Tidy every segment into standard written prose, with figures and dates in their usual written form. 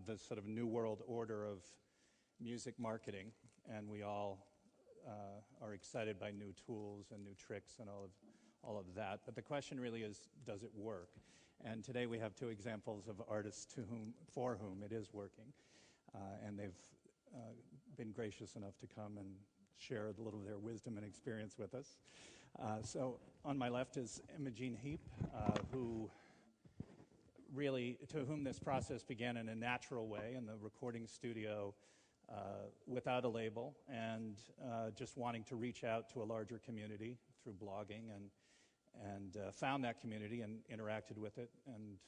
the sort of new world order of music marketing, and we all are excited by new tools and new tricks and all of that. But the question really is, does it work? And today we have two examples of artists for whom it is working, and they've been gracious enough to come and share a little of their wisdom and experience with us. So on my left is Imogen Heap, to whom this process began in a natural way in the recording studio without a label, and just wanting to reach out to a larger community through blogging, and found that community and interacted with it, and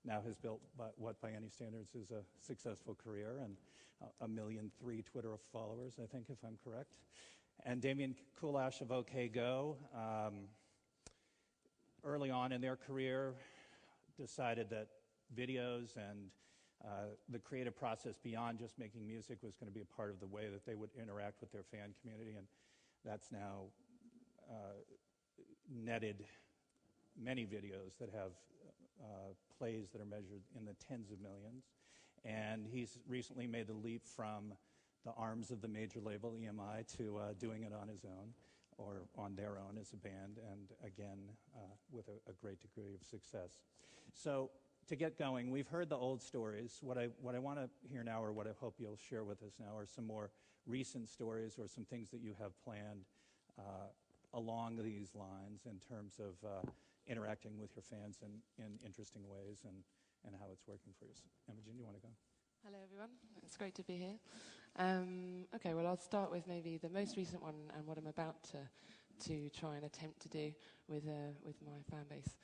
now has built what by any standards is a successful career, and 1.3 million Twitter followers, I think, if I'm correct. And Damian Kulash of OK Go, early on in their career, decided that videos and the creative process beyond just making music was going to be a part of the way that they would interact with their fan community, and that's now netted many videos that have plays that are measured in the tens of millions. And he's recently made the leap from the arms of the major label, EMI, to doing it on his own, or on their own as a band, and again, with a great degree of success. So to get going, we've heard the old stories. What I want to hear now, or what I hope you'll share with us now, are some more recent stories or some things that you have planned along these lines in terms of interacting with your fans in interesting ways, and how it's working for you. Imogen, you want to go? Hello, everyone. It's great to be here. Okay, well, I'll start with maybe the most recent one and what I'm about to try and attempt to do with my fan base.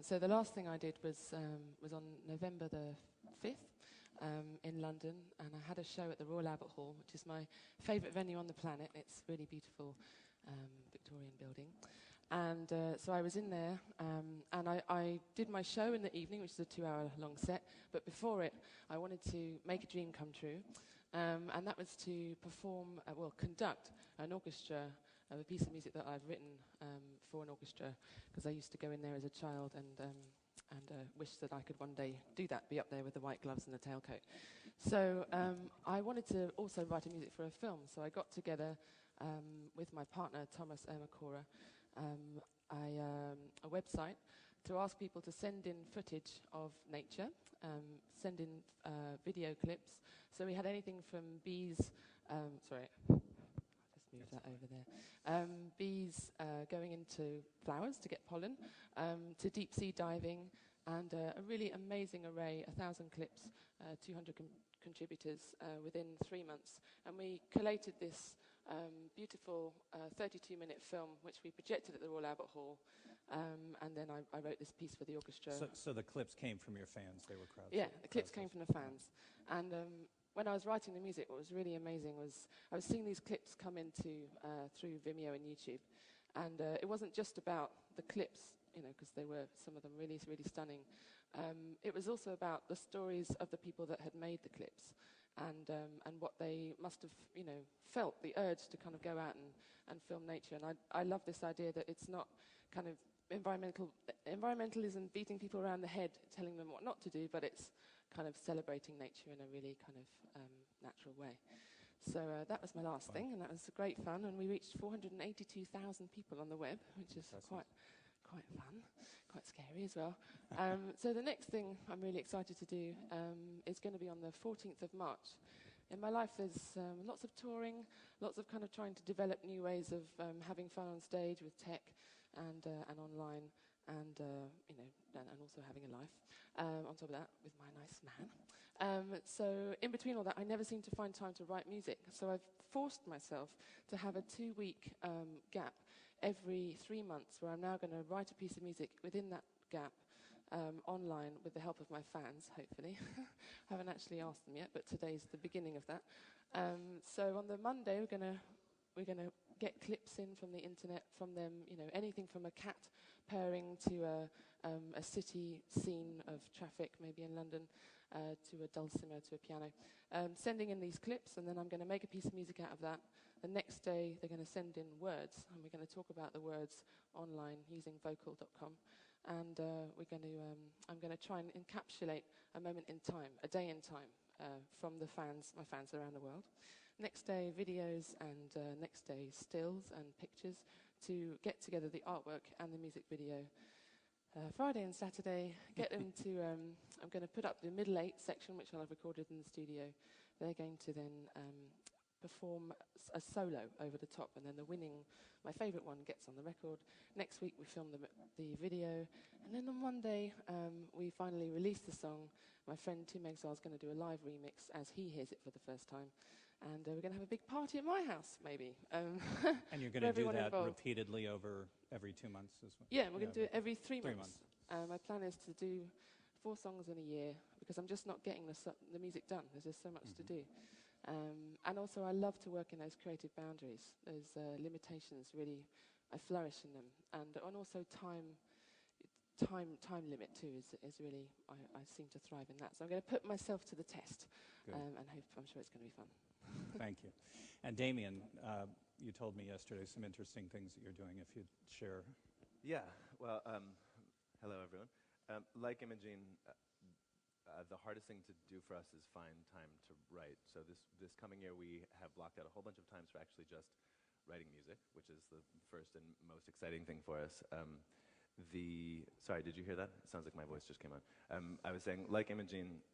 So the last thing I did was on November the 5th in London, and I had a show at the Royal Albert Hall, which is my favourite venue on the planet. It's a really beautiful Victorian building. And so I was in there, and I did my show in the evening, which is a 2-hour-long set. But before it, I wanted to make a dream come true, and that was to conduct an orchestra of a piece of music that I've written for an orchestra, because I used to go in there as a child and wish that I could one day do that, be up there with the white gloves and the tailcoat. So I wanted to also write a music for a film, so I got together with my partner, Thomas Ermakora, a website to ask people to send in footage of nature, send in video clips. So we had anything from bees, I'll just move that over there, bees going into flowers to get pollen, to deep sea diving, and a really amazing array, 1,000 clips, 200 contributors within 3 months. And we collated this beautiful 32-minute film, which we projected at the Royal Albert Hall, and then I wrote this piece for the orchestra. So the clips came from your fans? They were crowdsourced? Yeah, the clips came from the fans. And when I was writing the music, what was really amazing was I was seeing these clips come into through Vimeo and YouTube, and it wasn't just about the clips, because they were, some of them, really, really stunning. It was also about the stories of the people that had made the clips, and what they must have, felt, the urge to kind of go out and film nature. And I love this idea that it's not kind of environmentalism beating people around the head, telling them what not to do, but it's kind of celebrating nature in a really kind of natural way. So that was my last thing, and that was great fun. And we reached 482,000 people on the web, which is quite fun, quite scary as well. So the next thing I'm really excited to do is going to be on the 14th of March. In my life, there's lots of touring, lots of kind of trying to develop new ways of having fun on stage with tech and online, and also having a life on top of that with my nice man. So in between all that, I never seem to find time to write music. So I've forced myself to have a 2-week gap every 3 months, where I'm now going to write a piece of music within that gap, online, with the help of my fans, hopefully. Haven't actually asked them yet, but today's the beginning of that. So on the Monday, we're gonna get clips in from the internet, from them, anything from a cat purring to a city scene of traffic, maybe in London, to a dulcimer, to a piano. Sending in these clips, and then I'm going to make a piece of music out of that. The next day, they're going to send in words, and we're going to talk about the words online using vocal.com. And I'm going to try and encapsulate a moment in time, a day in time, from the fans, my fans around the world. Next day, videos, and next day, stills and pictures to get together the artwork and the music video. Friday and Saturday, get them to, I'm going to put up the middle 8 section, which I'll have recorded in the studio. They're going to then perform a solo over the top, and then the winning, my favourite one, gets on the record. Next week we film the video, and then on one day we finally release the song. My friend Tim Exile is going to do a live remix as he hears it for the first time, and we're going to have a big party at my house, maybe. And you're going to do that involved. repeatedly over every 2 months as well? Yeah, we're going to do it every 3 months. 3 months. My plan is to do 4 songs in a year, because I'm just not getting the music done. There's just so much to do. And also I love to work in those creative boundaries. Those limitations, really, I flourish in them. And also time limit too is really, I seem to thrive in that. So I'm going to put myself to the test, and I'm sure it's going to be fun. Thank you. And Damian, you told me yesterday some interesting things that you're doing, if you'd share. Yeah, well, hello everyone. Like Imogen, the hardest thing to do for us is find time to write. So this coming year we have blocked out a whole bunch of times for actually just writing music, which is the first and most exciting thing for us. Sorry, did you hear that? It sounds like my voice just came on. I was saying, like Imogen,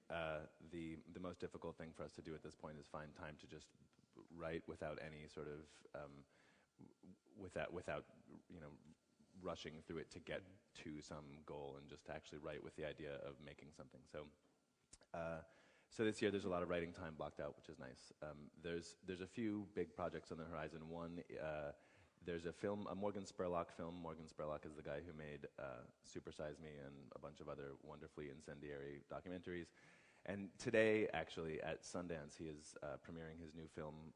the most difficult thing for us to do at this point is find time to just write without any sort of, without rushing through it to get to some goal, and just to actually write with the idea of making something. So this year there's a lot of writing time blocked out, which is nice. There's a few big projects on the horizon. One, there's a film, a Morgan Spurlock film. Morgan Spurlock is the guy who made Super Size Me and a bunch of other wonderfully incendiary documentaries. And today, actually, at Sundance, he is premiering his new film,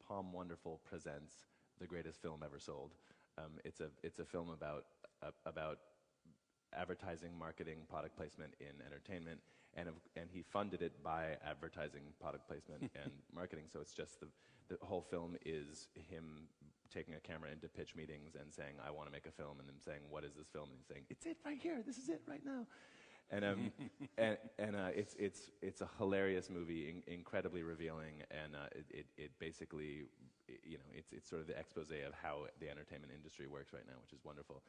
Palm Wonderful Presents The Greatest Film Ever Sold. It's a film about advertising, marketing, product placement in entertainment, and he funded it by advertising, product placement, and marketing. So it's just the whole film is him taking a camera into pitch meetings and saying, I want to make a film, and then saying, what is this film? And he's saying, it's it right here, this is it right now. And it's a hilarious movie, incredibly revealing, and it basically, it's sort of the expose of how the entertainment industry works right now, which is wonderful.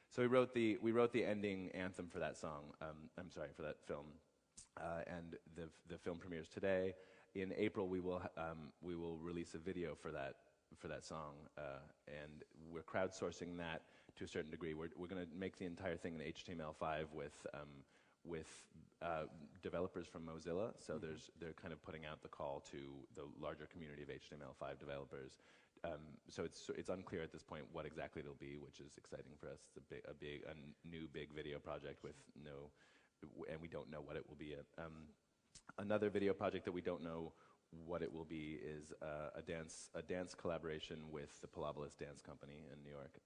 So we wrote the ending anthem for that song. For that film, and the film premieres today. In April, we will release a video for that song, and we're crowdsourcing that to a certain degree. We're going to make the entire thing in HTML5 with developers from Mozilla. So they're kind of putting out the call to the larger community of HTML5 developers. So it's unclear at this point what exactly it'll be, which is exciting for us. It's a new big video project and we don't know what it will be. Another video project that we don't know what it will be is a dance collaboration with the Pilobolus Dance Company in New York.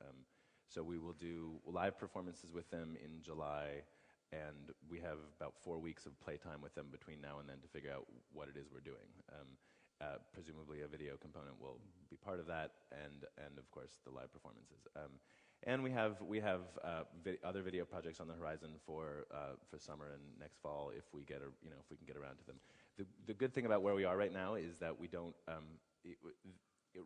So we will do live performances with them in July, and we have about 4 weeks of playtime with them between now and then to figure out what it is we're doing. Presumably a video component will be part of that, and of course the live performances. And we have other video projects on the horizon for summer and next fall if we can get around to them. The good thing about where we are right now is that we don't.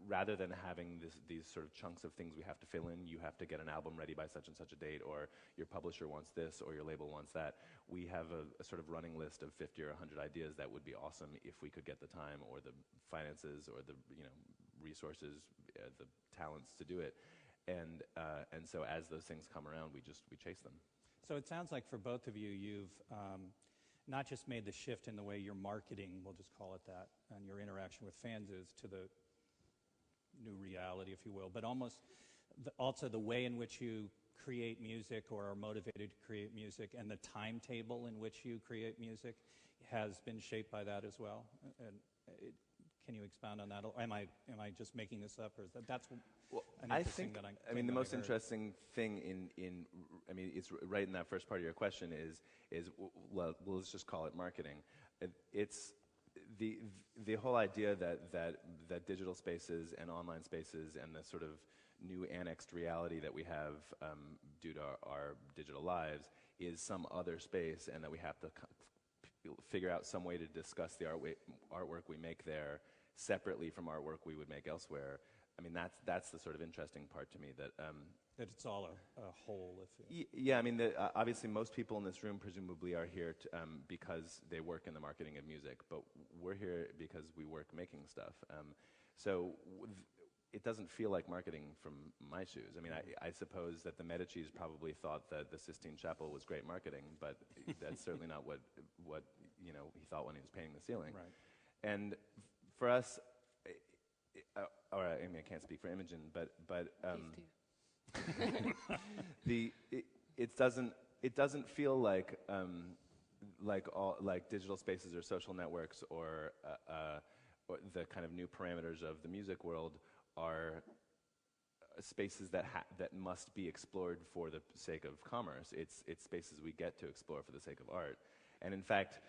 Rather than having these sort of chunks of things we have to fill in, you have to get an album ready by such and such a date, or your publisher wants this, or your label wants that. We have a sort of running list of 50 or 100 ideas that would be awesome if we could get the time or the finances or the resources, the talents to do it. And so as those things come around, we chase them. So it sounds like for both of you, you've not just made the shift in the way you're marketing, we'll just call it that, and your interaction with fans is to the new reality, if you will, but also the way in which you create music or are motivated to create music, and the timetable in which you create music has been shaped by that as well. And can you expound on that? Am I just making this up, or is that's an interesting that I mean, the most interesting thing it's right in that first part of your question is well, let's just call it marketing. It's the whole idea that digital spaces and online spaces and the sort of new annexed reality that we have due to our digital lives is some other space, and that we have to figure out some way to discuss the artwork we make there separately from artwork we would make elsewhere. I mean, that's the sort of interesting part to me, that it's all a whole. Yeah, I mean, obviously most people in this room presumably are here because they work in the marketing of music, but we're here because we work making stuff. So it doesn't feel like marketing from my shoes. I mean, I suppose that the Medicis probably thought that the Sistine Chapel was great marketing, but that's certainly not what he thought when he was painting the ceiling. Right. And for us, I mean, I can't speak for Imogen, but it doesn't feel like digital spaces or social networks or the kind of new parameters of the music world are spaces that must be explored for the sake of commerce. It's spaces we get to explore for the sake of art. And in fact,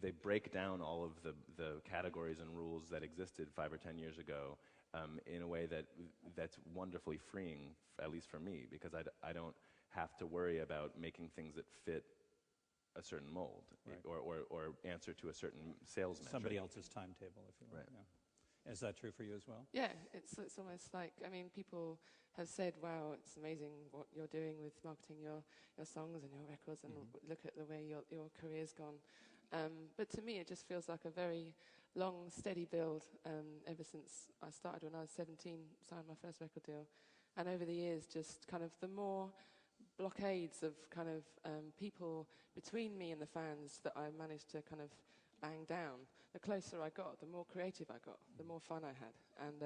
they break down all of the categories and rules that existed 5 or 10 years ago in a way that's wonderfully freeing, at least for me, because I don't have to worry about making things that fit a certain mold, right, or answer to a certain sales metric. Somebody else's timetable, if you will. Right. Yeah. Is that true for you as well? Yeah, it's almost like, I mean, people have said, wow, it's amazing what you're doing with marketing your songs and your records, and look at the way your career's gone. But to me, it just feels like a very long, steady build ever since I started when I was 17, signed my first record deal. And over the years, just kind of the more blockades of kind of people between me and the fans that I managed to kind of bang down, the closer I got, the more creative I got, the more fun I had. And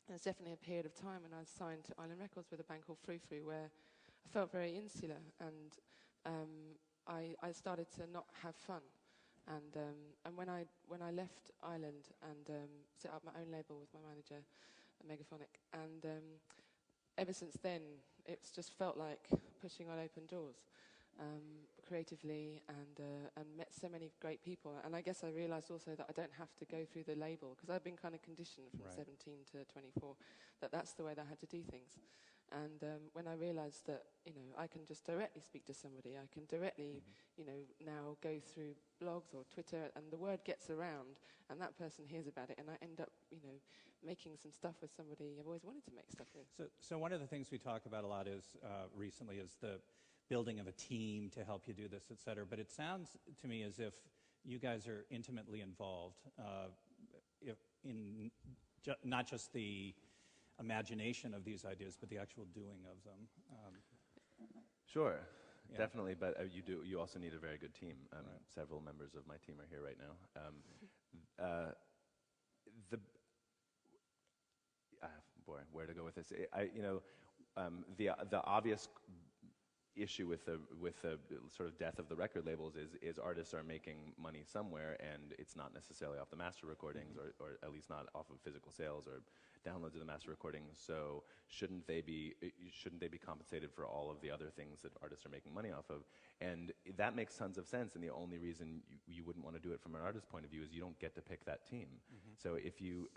there's definitely a period of time when I was signed to Island Records with a band called Frou Frou, where I felt very insular, and I started to not have fun. And when I left Ireland and set up my own label with my manager, Megaphonic, and ever since then, it's just felt like pushing on open doors creatively, and met so many great people. And I guess I realized also that I don't have to go through the label, because I've been kind of conditioned from 17 to 24 that that's the way that I had to do things. And when I realized that, I can just directly speak to somebody, I can directly, now go through blogs or Twitter, and the word gets around, and that person hears about it, and I end up, making some stuff with somebody I've always wanted to make stuff with. So one of the things we talk about a lot is, recently, is the building of a team to help you do this, et cetera. But it sounds to me as if you guys are intimately involved in not just the imagination of these ideas, but the actual doing of them. Sure, yeah. Definitely, but you also need a very good team. Right. Several members of my team are here right now. Where to go with this? The obvious issue with the sort of death of the record labels is artists are making money somewhere, and it's not necessarily off the master recordings, or at least not off of physical sales or downloads of the master recordings. So shouldn't they be compensated for all of the other things that artists are making money off of? And that makes tons of sense. And the only reason you wouldn't want to do it from an artist's point of view is you don't get to pick that team. So if you,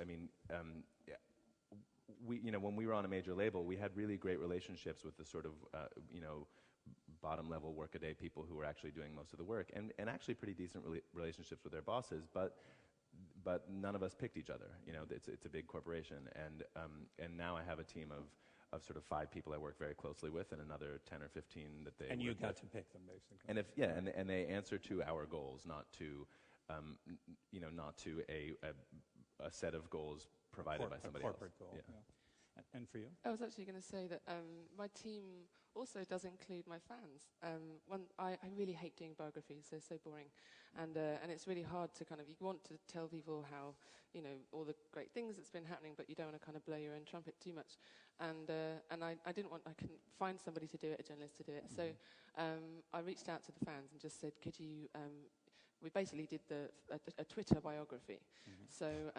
when we were on a major label, we had really great relationships with the sort of, bottom level workaday people who were actually doing most of the work, and actually pretty decent relationships with their bosses, but none of us picked each other. It's a big corporation, and now I have a team of sort of 5 people I work very closely with, and another 10 or 15 that they. And you got to pick them, basically. And and they answer to our goals, not to a set of goals provided by somebody else. A corporate goal. Yeah. And for you? I was actually going to say that my team also does include my fans. I really hate doing biographies; they're so boring, and it's really hard to kind of, you want to tell people how, all the great things that's been happening, but you don't want to kind of blow your own trumpet too much. And I couldn't find somebody to do it, a journalist to do it. So I reached out to the fans and just said, could you? We basically did a Twitter biography. So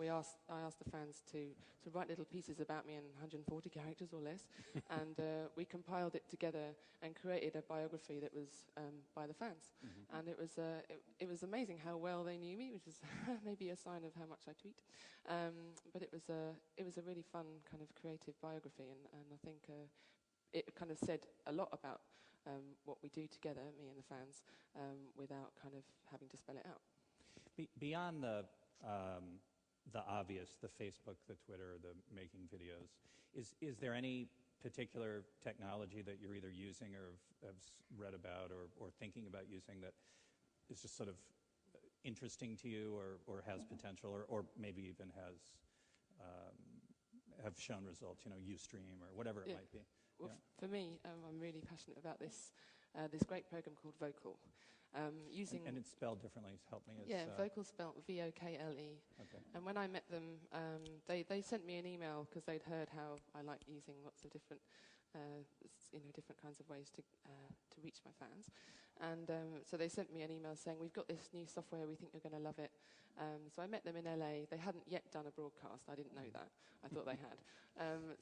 I asked the fans to write little pieces about me in 140 characters or less, and we compiled it together and created a biography that was by the fans. And it was amazing how well they knew me, which is maybe a sign of how much I tweet. But it was a really fun kind of creative biography, and I think it kind of said a lot about what we do together, me and the fans, without kind of having to spell it out. Beyond the obvious, the Facebook, the Twitter, the making videos, is there any particular technology that you're either using or have read about or thinking about using that is just sort of interesting to you or has potential or maybe even have shown results, Ustream or whatever it might be? Well, for me, I'm really passionate about this great program called Vocal. And it's spelled differently. Help me. Vocal spelled Vokle. Okay. And when I met them, they sent me an email because they'd heard how I like using lots of different, different kinds of ways to reach my fans. And so they sent me an email saying, we've got this new software, we think you're going to love it. So I met them in LA. They hadn't yet done a broadcast. I didn't know that. I thought they had.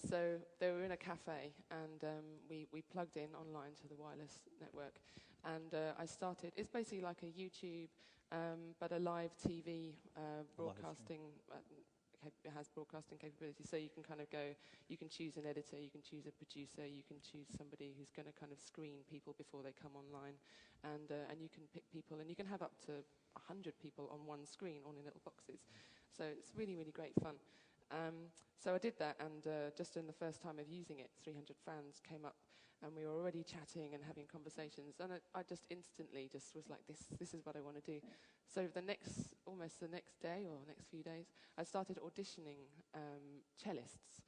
So they were in a cafe, and we plugged in online to the wireless network. And I started, it's basically like a YouTube, but a live TV broadcasting. It has broadcasting capability, so you can kind of go, you can choose an editor, you can choose a producer, you can choose somebody who's going to kind of screen people before they come online, and you can pick people, and you can have up to 100 people on one screen, all in little boxes. So it's really, really great fun. So I did that, and just in the first time of using it, 300 fans came up, and we were already chatting and having conversations, and I just instantly just was like, this is what I want to do. So almost the next day or next few days, I started auditioning cellists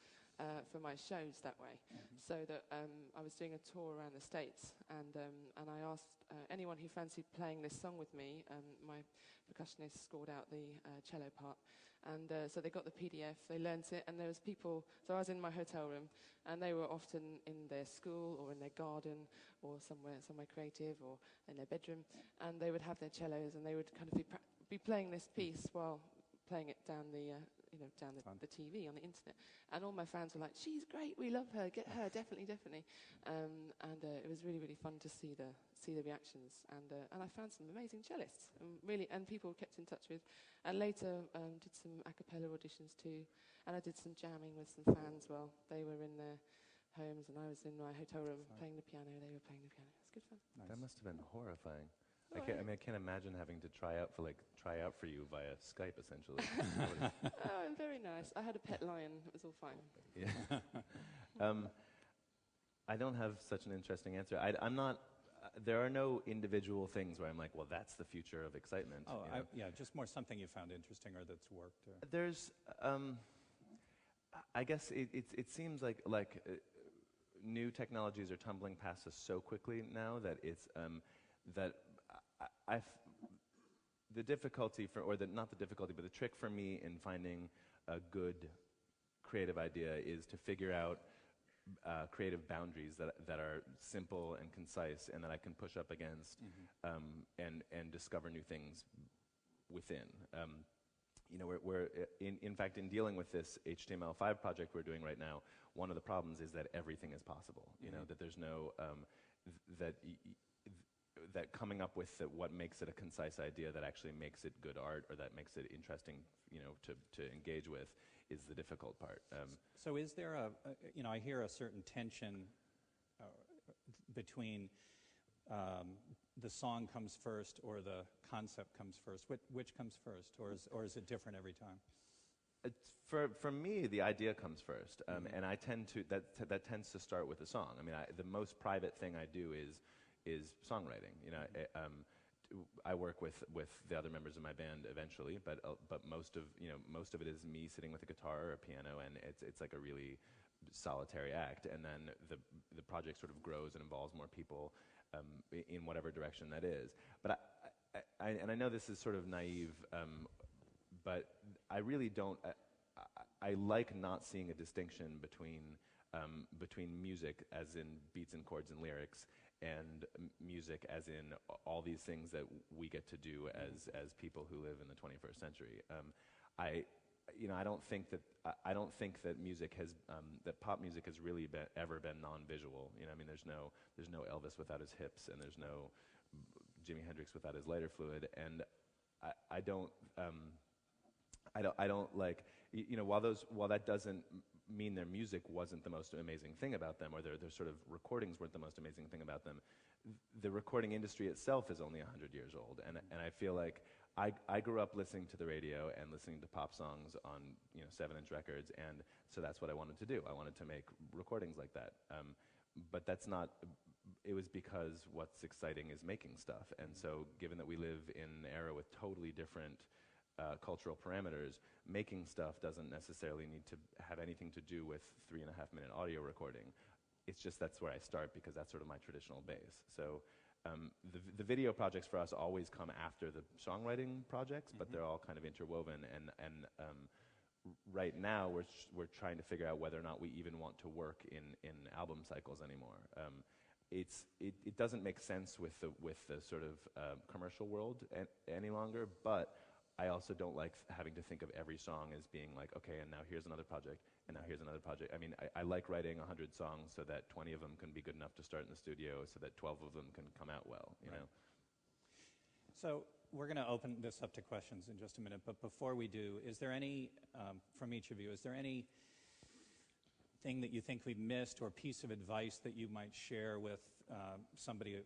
for my shows that way. So that I was doing a tour around the States, and I asked anyone who fancied playing this song with me. My percussionist scored out the cello part, and so they got the PDF, they learnt it, and there was people. So I was in my hotel room, and they were often in their school or in their garden or somewhere creative or in their bedroom, and they would have their cellos, and they would kind of be playing this piece while playing it down the TV on the internet. And all my fans were like, she's great, we love her, get her, definitely. And it was really, really fun to see the reactions. And I found some amazing cellists, and people kept in touch with. And later did some a cappella auditions too. And I did some jamming with some fans while they were in their homes and I was in my hotel room playing the piano, they were playing the piano. It was good fun. Nice. That must have been horrifying. I can't imagine having to try out for you via Skype, essentially. Oh, very nice. I had a pet lion. It was all fine. Yeah. I don't have such an interesting answer. I'm not. There are no individual things where I'm like, well, that's the future of excitement. Oh, just more something you found interesting or that's worked. There's. I guess it seems like new technologies are tumbling past us so quickly now that it's that. The difficulty not the difficulty, but the trick for me in finding a good creative idea is to figure out creative boundaries that are simple and concise and that I can push up against and discover new things within. We're in fact, in dealing with this HTML5 project we're doing right now, one of the problems is that everything is possible. That there's no that coming up with what makes it a concise idea that actually makes it good art or that makes it interesting, to engage with, is the difficult part. So is there I hear a certain tension between the song comes first or the concept comes first. Which comes first, or is it different every time? For me, the idea comes first, and I tend to that tends to start with the song. I mean, the most private thing I do is songwriting. I work with the other members of my band eventually, but most of it is me sitting with a guitar or a piano, and it's like a really solitary act. And then the project sort of grows and involves more people in whatever direction that is. But I know this is sort of naive, but I really don't. I like not seeing a distinction between music, as in beats and chords and lyrics, and music as in all these things that we get to do as people who live in the 21st century. I don't think that music has that pop music has really ever been non-visual. I mean, there's no Elvis without his hips, and there's no Jimi Hendrix without his lighter fluid, and I don't like. while that doesn't mean their music wasn't the most amazing thing about them, or their sort of recordings weren't the most amazing thing about them, the recording industry itself is only 100 years old, and I feel like I grew up listening to the radio and listening to pop songs on 7-inch records, and so that's what I wanted to do. I wanted to make recordings like that, but that's not. It was because what's exciting is making stuff, and so given that we live in an era with totally different cultural parameters, making stuff doesn't necessarily need to have anything to do with 3.5-minute audio recording. It's just that's where I start because that's sort of my traditional base. So the video projects for us always come after the songwriting projects, but they're all kind of interwoven. And right now we're trying to figure out whether or not we even want to work in album cycles anymore. It doesn't make sense with the sort of commercial world any longer, but I also don't like having to think of every song as being like, okay, and now here's another project, and now here's another project. I mean, I like writing 100 songs so that 20 of them can be good enough to start in the studio, so that 12 of them can come out well, you know? So we're going to open this up to questions in just a minute, but before we do, is there any, from each of you, is there any thing that you think we've missed or piece of advice that you might share with somebody,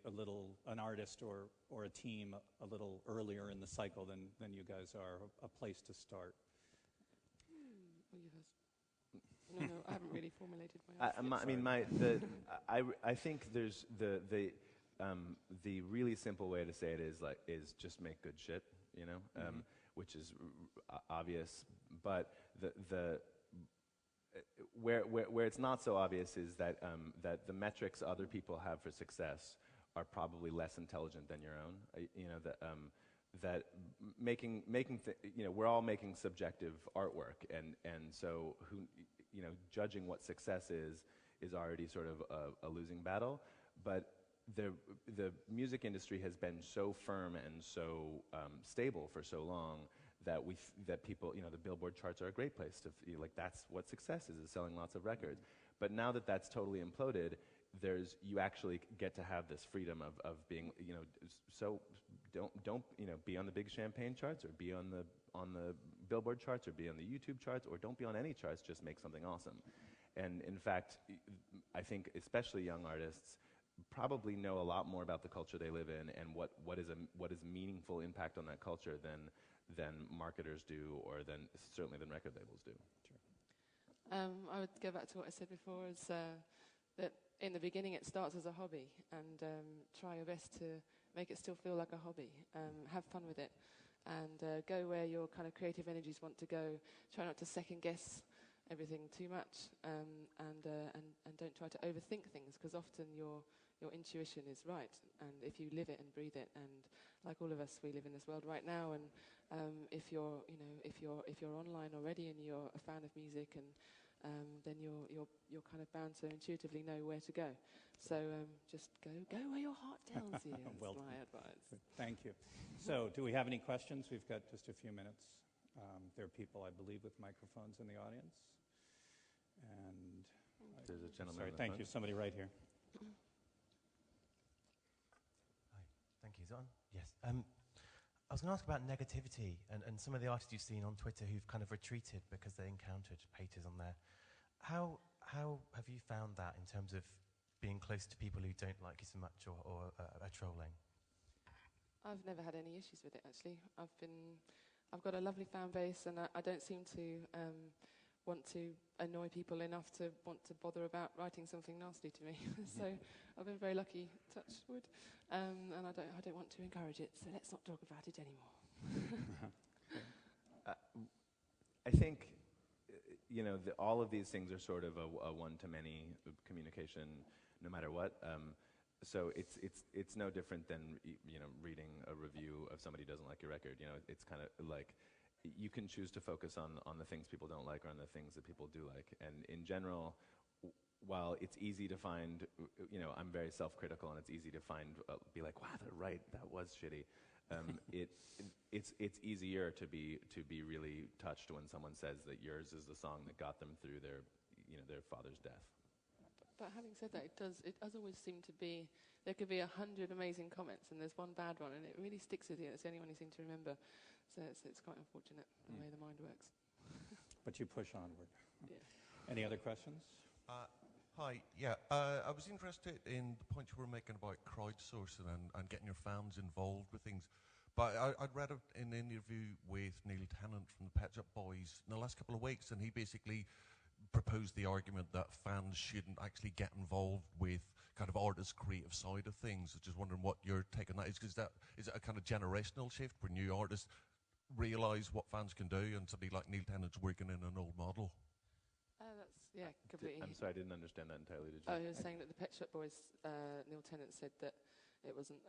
an artist or a team a little earlier in the cycle than you guys are, a place to start? No, I haven't really formulated my answer. I think there's the really simple way to say it is just make good shit, which is obvious, but where it's not so obvious is that the metrics other people have for success are probably less intelligent than your own. That we're all making subjective artwork, and so judging what success is already sort of a losing battle. But the music industry has been so firm and so stable for so long that people, the Billboard charts are a great place to that's what success is selling lots of records. But now that that's totally imploded, you actually get to have this freedom of being, so don't be on the big champagne charts, or be on the Billboard charts, or be on the YouTube charts, or don't be on any charts, just make something awesome. And in fact, I think especially young artists probably know a lot more about the culture they live in and what is meaningful impact on that culture than marketers do, or certainly than record labels do. Sure. I would go back to what I said before, is that in the beginning it starts as a hobby, and try your best to make it still feel like a hobby. Have fun with it, and go where your kind of creative energies want to go. Try not to second guess everything too much, and don't try to overthink things, because often your intuition is right, and if you live it and breathe it, and like all of us, we live in this world right now, and if you're online already and you're a fan of music, and then you're kind of bound to intuitively know where to go. So just go where your heart tells you. That's my advice. Thank you. So do we have any questions? We've got just a few minutes. There are people, I believe, with microphones in the audience. And there's a gentleman. Sorry, thank you. Somebody right here. Hi, thank you. Is it on? Yes. I was going to ask about negativity and some of the artists you've seen on Twitter who've kind of retreated because they encountered haters on there. How have you found that in terms of being close to people who don't like you so much or are trolling? I've never had any issues with it, actually. I've got a lovely fan base, and I don't seem to want to annoy people enough to want to bother about writing something nasty to me. So I've been very lucky, touch wood, and I don't want to encourage it. So let's not talk about it anymore. I think all of these things are sort of a one-to-many communication, no matter what. So it's no different than reading a review of somebody who doesn't like your record. It's kind of like you can choose to focus on the things people don't like or on the things that people do like. And in general, while it's easy to find, I'm very self-critical, and it's easy to be like, wow, they're right, that was shitty. It's easier to be really touched when someone says that yours is the song that got them through their father's death. But having said that, it does always seem to be, there could be 100 amazing comments and there's one bad one, and it really sticks with you. It's the only one you seem to remember. So it's quite unfortunate the way the mind works. but you push onward. Yeah. Any other questions? Hi, yeah, I was interested in the point you were making about crowdsourcing and getting your fans involved with things. But I'd read an interview with Neil Tennant from the Pet Shop Boys in the last couple of weeks, and he basically proposed the argument that fans shouldn't actually get involved with kind of artist creative side of things. I was just wondering what your take on that is. Is it a kind of generational shift where new artists realise what fans can do, and somebody like Neil Tennant's working in an old model? Yeah, completely. I'm sorry, I didn't understand that entirely. Did you? Oh, he was saying that the Pet Shop Boys, Neil Tennant said that it wasn't,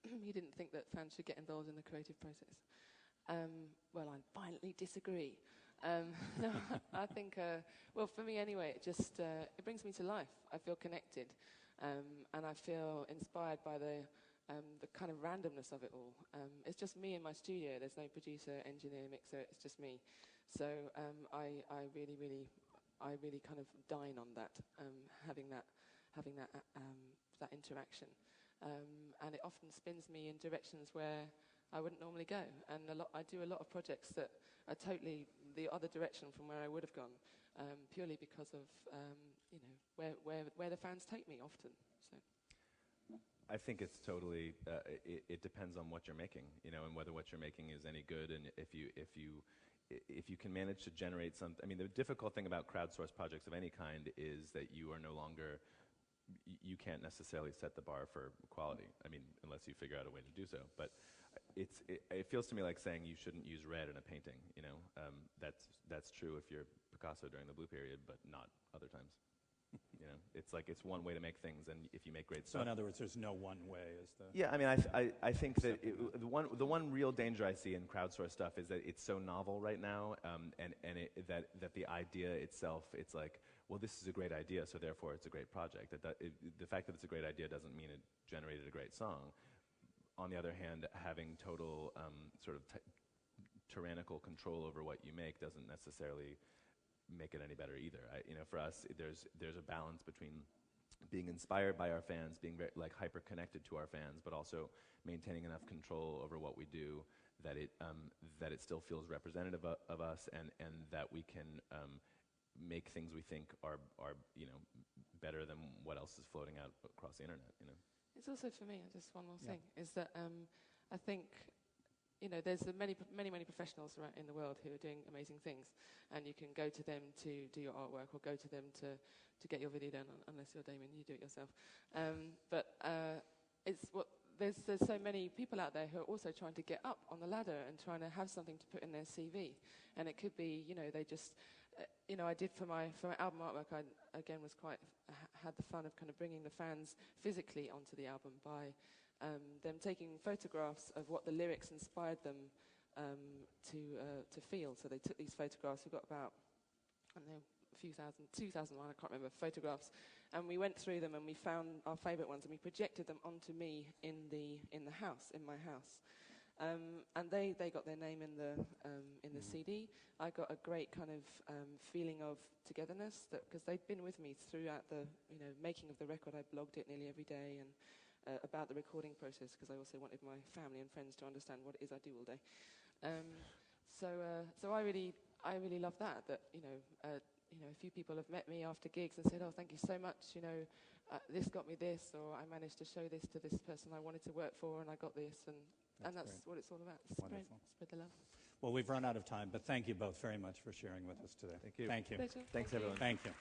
he didn't think that fans should get involved in the creative process. Well, I violently disagree. No, I think, well, for me anyway, it just, it brings me to life. I feel connected, and I feel inspired by the kind of randomness of it all. It's just me in my studio. There's no producer, engineer, mixer. It's just me. So I really kind of dine on that, having that interaction, and it often spins me in directions where I wouldn't normally go. And I do a lot of projects that are totally the other direction from where I would have gone, purely because of where the fans take me often. So. I think it's totally. It depends on what you're making, and whether what you're making is any good, and if you can manage to generate some. I mean, the difficult thing about crowdsourced projects of any kind is that you are no longer. You can't necessarily set the bar for quality. I mean, unless you figure out a way to do so. But it feels to me like saying you shouldn't use red in a painting. That's true if you're Picasso during the Blue Period, but not other times. It's like it's one way to make things, and if you make great stuff. So in other words, there's no one way, is the. Yeah, I mean, I think that the one real danger I see in crowdsourced stuff is that it's so novel right now, and that the idea itself, it's like, well, this is a great idea, so therefore it's a great project. The fact that it's a great idea doesn't mean it generated a great song. On the other hand, having total sort of tyrannical control over what you make doesn't necessarily make it any better either. For us, there's a balance between being inspired by our fans, being very, hyper connected to our fans, but also maintaining enough control over what we do that it still feels representative of us, and that we can make things we think are better than what else is floating out across the internet. It's also for me. Just one more thing is that I think. There's many professionals right in the world who are doing amazing things, and you can go to them to do your artwork, or go to them to get your video done. Unless you're Damian, you do it yourself. But there's so many people out there who are also trying to get up on the ladder and trying to have something to put in their CV. And it could be, they just, I did for my album artwork. I again had the fun of kind of bringing the fans physically onto the album by. Them taking photographs of what the lyrics inspired them to feel. So they took these photographs. We've got about, I don't know, a few thousand, 2,000, I can't remember, photographs. And we went through them and we found our favourite ones, and we projected them onto me in my house. And they got their name in the CD. I got a great kind of feeling of togetherness, because they'd been with me throughout the making of the record. I blogged it nearly every day, and about the recording process, because I also wanted my family and friends to understand what it is I do all day. So I really love that a few people have met me after gigs and said, "Oh, thank you so much. This got me this," or "I managed to show this to this person I wanted to work for, and I got this," and that's what it's all about. Spread the love. Well, we've run out of time, but thank you both very much for sharing with us today. Thank you. Thank you. Pleasure. Thanks, everyone. Thank you.